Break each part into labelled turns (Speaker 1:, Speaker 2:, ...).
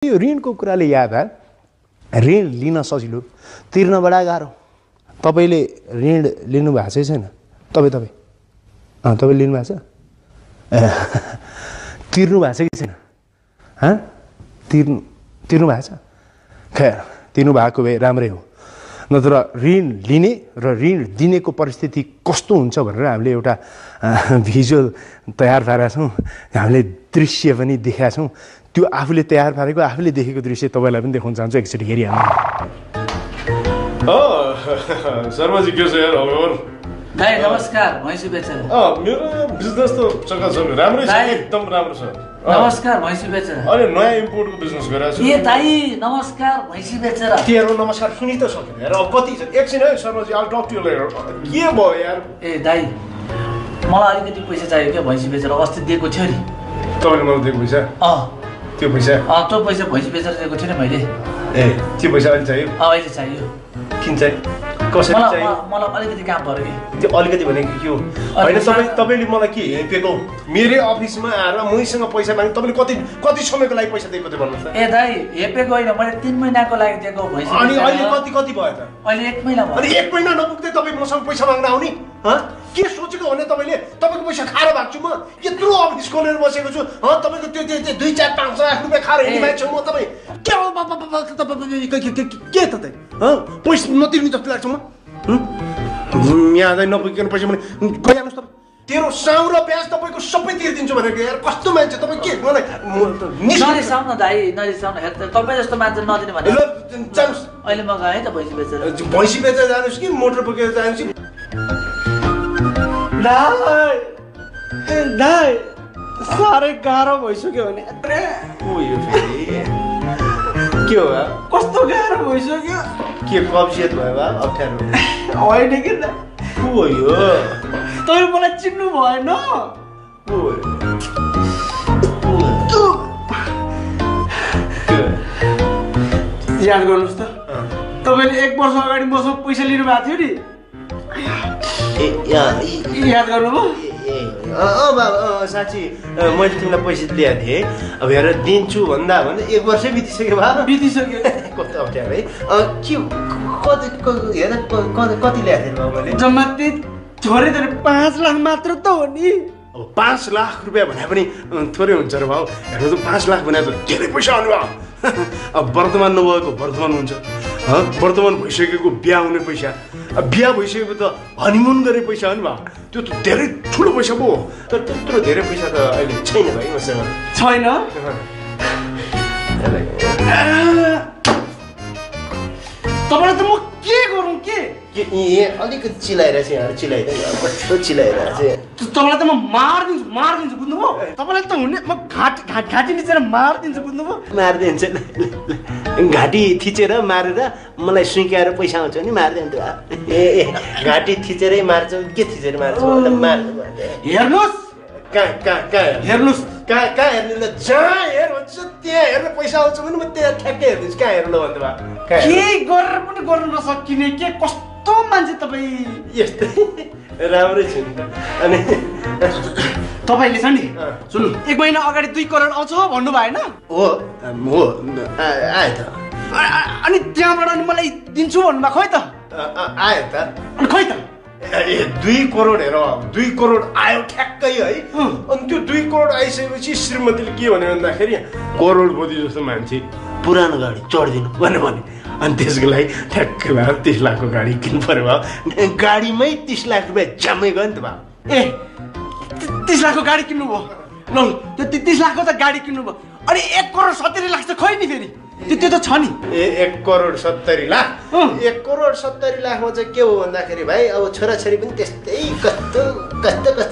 Speaker 1: यो ऋणको कुराले याद आयो ऋण लिन सजिलो तिर्न बडा गाह्रो तपाईले ऋण लिनु भएको छैन तपाईले लिनु भएको छ तिर्नु भएको छ कि छैन तिर्नु भएको छ खैर तिर्नु भएको भए राम्रै हो नत्र ऋण लिने र ऋण दिनेको परिस्थिति कस्तो हुन्छ भनेर हामीले एउटा भिजुअल तयार पारेका छौँ हामीले दृश्य पनि देखाएका छौँ त्यो आफूले तयार पारेको आफूले देखेको दृश्य तपाईलाई पनि देखाउन चाहन्छु एकचोटि हेरिहाल्नु
Speaker 2: शर्माजी के छ यार खबर
Speaker 3: दाइ नमस्कार भैँसी बेचेर
Speaker 2: मेरो बिजनेस त चकाचक राम्रै छ एकदम राम्रो छ
Speaker 3: नमस्कार भैँसी बेचेर
Speaker 2: अनि नयाँ इम्पोर्टको बिजनेस गरेको छु
Speaker 3: ए दाइ नमस्कार भैँसी बेचेर
Speaker 2: तेरो नमस्कार सुनि त सकिन यार अब कति छ एकछिन है शर्माजी आल टक टु यु लेटर के भयो यार
Speaker 3: ए दाइ मलाई अलिकति पैसा चाहियो क्या भैँसी बेचेर अस्ति दिएको थियो नि
Speaker 2: तपाईले मलाई दिएको पैसा त्यो पैसा
Speaker 3: त्यो पैसा भैँसी बेचेर दिएको थियो नि मैले
Speaker 2: ए त्यो पैसा अहिले चाहियो
Speaker 3: अहिले चाहियो
Speaker 2: किन चाहिँ कसरी चाहियो
Speaker 3: मलाई अलिकति काम पर्यो कि
Speaker 2: त्यो अलिकति भनेको के हो होइन तपाईले मलाई के हेपेको मेरै अफिसमा आएर मैसँग पैसा माग्नु तपाईले कति समयको लागि पैसा दिएको थियो भन्नुहोस् त
Speaker 3: ए दाइ हेपेको होइन मैले 3 महिनाको लागि दिएको भैँसी
Speaker 2: अनि अहिले कति भयो त
Speaker 3: अहिले 1 महिना भयो
Speaker 2: अनि 1 महिना नपुग्दै तपाईँ मसँग पैसा माग्न आउने के सोचेको भने तपाईले तपाईको पैसा खाएर भएको छु म यत्रो अफिस खोलेर बसेको छु तपाईको त्यो 2, 4, 5 लाख रुपियाँ खाएर हिँड्ने मान्छे म तपाईँ के त पैसा नतिर्ने जस्तो लाग्छ म यहाँ आउँदै नपुगिकन पैसा भने गइहाल्नुहोस् तपाईँ तेरो साउ र ब्याज तपाईँको सबै तिर्दिन्छु भनेको यार कस्तो मान्छे तपाईँ के मलाई
Speaker 3: नरिसाउँ न दाइ नरिसाउँ न तपाईँ जस्तो मान्छे नदिने भने
Speaker 2: जानुहोस्
Speaker 3: अहिले म गएँ त भैँसी बेचेर
Speaker 2: जानुहोस् कि मोटर बोकेर जानुहोस् कि
Speaker 4: दाइ साह्रै गाह्रो भइसक्यो भने
Speaker 2: यो फेरि के हो
Speaker 4: कस्तो गाह्रो भइसक्यो
Speaker 2: के कब्जियत भयो बा अप्ठ्यारो
Speaker 4: होइन कि
Speaker 2: को हो यो
Speaker 4: तपाईँ मलाई चिन्नु भएन याद गर्नुहोस् त तपाईँले 1 वर्ष अगाडि मसँग पैसा लिनु भएको थियो नि याद गर्नुभयो
Speaker 2: साँच्ची मैले तिमीलाई पैसा ल्याएको थिएँ अब हेर दिन्छु भन्दा 1 वर्षै बितिसक्यो भा
Speaker 4: बितिसक्यो
Speaker 2: कस्तो अप्ठ्यारो है के हेर कति ल्याएको थिएँ मैले
Speaker 4: जम्मा थोरै 5 लाख मात्र त हो नि
Speaker 2: अब 5 लाख रुपियाँ भने पनि थोरै हुन्छ र भाउ हेर्नु त 5 लाख भने त धेरै पैसा आउनु भयो अब वर्तमान नभएको वर्तमान हुन्छ वर्तमान भइसकेको बिहा हुने पैसा बिहा भइसकेको त हनीमुन गर्ने पैसा हो नि भा त्यो त धेरै ठुलो पैसा पो हो तर त्यत्रो धेरै पैसा त अहिले छैन भाइ मसँग
Speaker 4: छैन तपाईँलाई त म के गरौँ के
Speaker 2: अलिकति चिलाइरहेछ यहाँ चिलाइरहेछ
Speaker 4: तपाईँलाई त म मारिदिन्छु बुझ्नुभयो तपाईँलाई त हुने म घाँटी निचेर मारिदिन्छु बुझ्नुभयो
Speaker 2: मारिदिन्छ घाँटी थिचेर मारेर मलाई सुइकाएर पैसा आउँछ नि मारिदिन्छ घाँटी थिचेरै मार्छ के थिचेर मार्छ
Speaker 4: हेर्नुहोस्
Speaker 2: कहाँ
Speaker 4: हेर्नुहोस्
Speaker 2: कहाँ हेर्नु ल जहाँ हेर भन्छ त्यहाँ हेर्न पैसा आउँछ भने म त्यहाँ ठ्याक्कै हेर्दैछु कहाँ हेर्नु भन्नु भयो
Speaker 4: के गरेर पनि गर्नु नसकिने के कस्तो मान्छे तपाईँ
Speaker 2: यस्तै राम्रै छु नि अनि
Speaker 4: तपाईँले छ नि सुन्नु 1 महिना अगाडि 2 करोड आउँछ भन्नु भएन
Speaker 2: हो आयो त
Speaker 4: अनि त्यहाँबाट अनि मलाई दिन्छु भन्नुभयो खोइ त
Speaker 2: आयो त
Speaker 4: अनि खोइ त
Speaker 2: 2 करोड हेर 2 करोड आयो ठ्याक्कै है अनि त्यो 2 करोड आइसकेपछि श्रीमतीले के भन्यो भन्दाखेरि करोडपति जस्तो मान्छे पुरानो गाडी चढिदिनु भनेर भने अनि त्यसको लागि ठ्याक्कै भएर 30 लाखको गाडी किन्नु पर्यो भयो गाडीमै 30 लाख रुपियाँ जम्मै गयो नि त भयो
Speaker 4: 30 लाखको गाडी किन्नु भयो ल त्यो 30 लाखको त गाडी किन्नु भयो अनि 1 करोड 70 लाख त खोइ नि फेरि त्यो त छ नि
Speaker 2: 1 करोड 70 लाख 1 करोड 70 लाखमा चाहिँ के हो भन्दाखेरि भाइ अब छोराछोरी पनि त्यस्तै कस्तो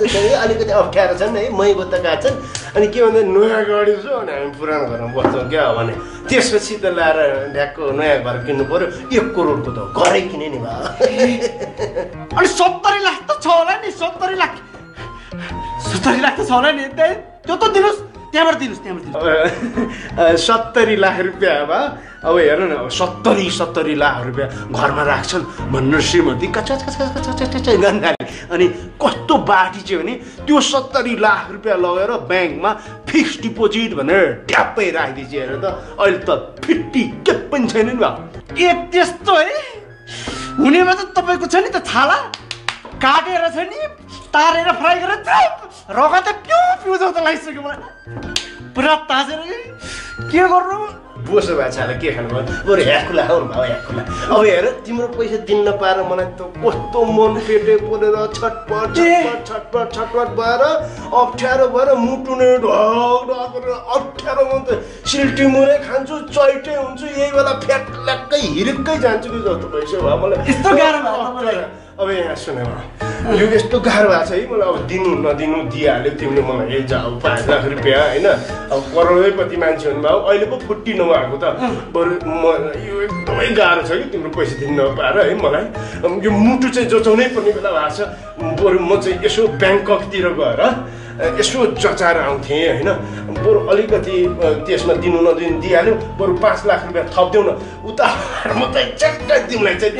Speaker 2: छ अलिकति अप्ठ्यारो छन् है मै गोत्ताका छन् अनि के भन्दा नयाँ गाडी छ अनि हामी पुरानो घरमा बस्छौँ क्या भने त्यसपछि त ल्याएर ढ्याकको नयाँ घर किन्नु पर्यो 1 करोडको त घरै किने नि भयो
Speaker 4: अनि 70 लाख त छ होला नि 70 लाख त छ होला नि त्यो त दिनुहोस् त्यहाँबाट दिनुहोस्
Speaker 2: 70 लाख रुपियाँ अब हेर न 70 लाख रुपियाँ घरमा राख्छन् भनेर श्रीमती गन्धाले अनि कस्तो बाटी चाहिँ भने त्यो 70 लाख रुपियाँ लगेर ब्याङ्कमा फिक्स डिपोजिट भनेर ट्याप्पै राखिदिन्छ हेर त अहिले त 50 के पनि छैन नि भाउ
Speaker 4: ए त्यस्तो है हुनेमा त तपाईँको छ नि त छाला काटेर छ नि तारेर फ्राई गरेर रगत पिउ जस्तो लागिसक्यो मलाई पुरा तासेर के गर्नु
Speaker 2: बोसो भएको छ के खानु भयो बरु ह्याकुला आउनु भयो ह्याकुला अब हेर तिम्रो पैसा दिन नपाएर मलाई त कस्तो मन पेटे परेर छटपट भएर अप्ठ्यारो भएर मुटु नै ढक गरेर अप्ठ्यारो म त सिल्टी मुरै खान्छु चैटे हुन्छु यही बेला फ्याट्लाक्कै हिर्कै जान्छु कि जस्तो भइसक्यो भयो मलाई
Speaker 4: यस्तो गाह्रो भयो
Speaker 2: अब यहाँ सुन यो यस्तो गाह्रो भएको छ है मलाई अब दिनु नदिनु दिइहाल्यो तिमीले मलाई ए जाऊ 5 लाख रुपियाँ होइन अब करोडैपति मान्छे हुनुभयो अहिले पो फुट्टी नभएको त बरु म यो एकदमै गाह्रो छ कि तिम्रो पैसा दिन नपाएर है मलाई यो मुटु चाहिँ जोचाउनै पर्ने बेला भएको छ बरु म चाहिँ यसो ब्याङ्ककतिर गएर यसो जचाएर आउँथेँ होइन बरु अलिकति त्यसमा दिनु नदिनु दिइहाल्यो बरु 5 लाख रुपियाँ थपिदेऊ न उता म चाहिँ च्याट्टै तिमीलाई चाहिँ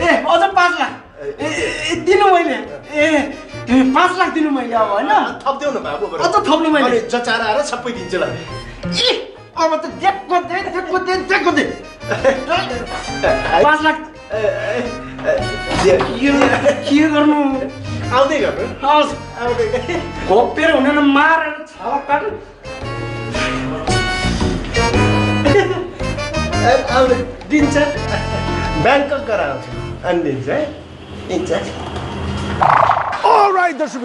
Speaker 4: ए अझ 5 लाख दिनु मैले 5 लाख दिनु मैले अब होइन
Speaker 2: थपिदेऊ न बाबु
Speaker 4: अझ थप्नु मैले
Speaker 2: जचाएर आएर सबै दिन्छु ल
Speaker 4: अब त देखो दे 5 लाख के गर्नु
Speaker 2: आउँदै गर्नु
Speaker 4: हवस्
Speaker 2: आउँदै
Speaker 4: खोपेर हुँदैन मारेर छाला काट
Speaker 2: आउँदै दिन्छ ब्याङ्कक गराउँछ अनि दिन्छ है दिन्छ
Speaker 1: All right,